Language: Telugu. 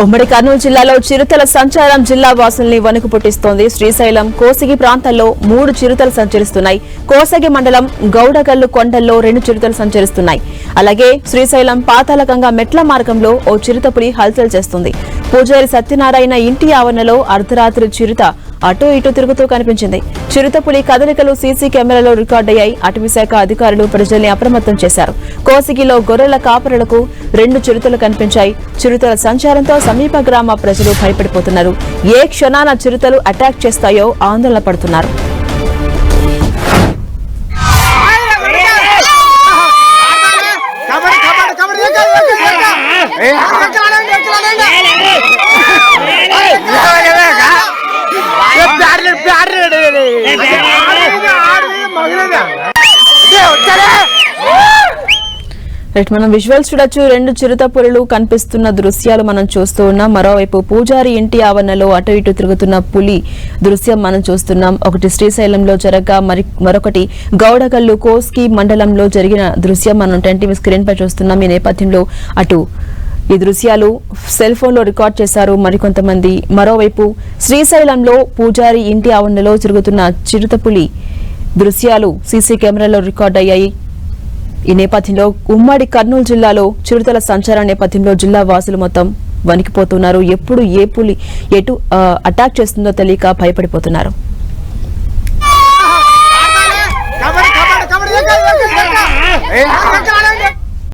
ఉమ్మడి కర్నూలు జిల్లాలో చిరుతల సంచారం జిల్లా వాసుల్ని వణుకు పుట్టిస్తోంది. శ్రీశైలం, కోసిగి ప్రాంతాల్లో 3 చిరుతలు సంచరిస్తున్నాయి. కోసగి మండలం గౌడగల్లు కొండల్లో 2 చిరుతలు సంచరిస్తున్నాయి. అలాగే శ్రీశైలం పాతాళగంగా మెట్ల మార్గంలో ఓ చిరుతపులి హల్చల్ చేస్తుంది. పూజారి సత్యనారాయణ ఇంటి ఆవరణలో అర్ధరాత్రి చిరుత అటూ ఇటూ తిరుగుతూ కనిపించింది. చిరుతపులి కదలికలు సీసీ కెమెరాలో రికార్డయ్యాయి. అటవీశాఖ అధికారులు ప్రజల్ని అప్రమత్తం చేశారు. కోసిగిలో గొర్రెల కాపరులకు 2 చిరుతలు కనిపించాయి. చిరుతల సంచారంతో సమీప గ్రామ ప్రజలు భయపడిపోతున్నారు. ఏ క్షణాన చిరుతలు అటాక్ చేస్తాయో ఆందోళన పడుతున్నారు. మనం విజువల్స్ చూడొచ్చు. 2 చిరుత పులులు కనిపిస్తున్న దృశ్యాలు మనం చూస్తూ ఉన్నాం. మరోవైపు పూజారి ఇంటి ఆవరణలో అటు ఇటు తిరుగుతున్న పులి దృశ్యం మనం చూస్తున్నాం. ఒకటి శ్రీశైలంలో జరగగా మరొకటి గౌడగల్లు కోస్కి మండలంలో జరిగిన దృశ్యం మనం టీవీ స్క్రీన్ పై చూస్తున్నాం. ఈ నేపథ్యంలో అటు ఈ దృశ్యాలు సెల్ ఫోన్ లో రికార్డ్ చేశారు మరికొంతమంది. మరోవైపు శ్రీశైలంలో పూజారి ఇంటి ఆవరణలో తిరుగుతున్న చిరుతపులి దృశ్యాలు సీసీ కెమెరాలో రికార్డ్ అయ్యాయి. ఈ నేపథ్యంలో ఉమ్మడి కర్నూలు జిల్లాలో చిరుతల సంచారం నేపథ్యంలో జిల్లా వాసులు మొత్తం వణికిపోతున్నారు. ఎప్పుడు ఏ పులి ఎటు అటాక్ చేస్తుందో తెలియక భయపడిపోతున్నారు.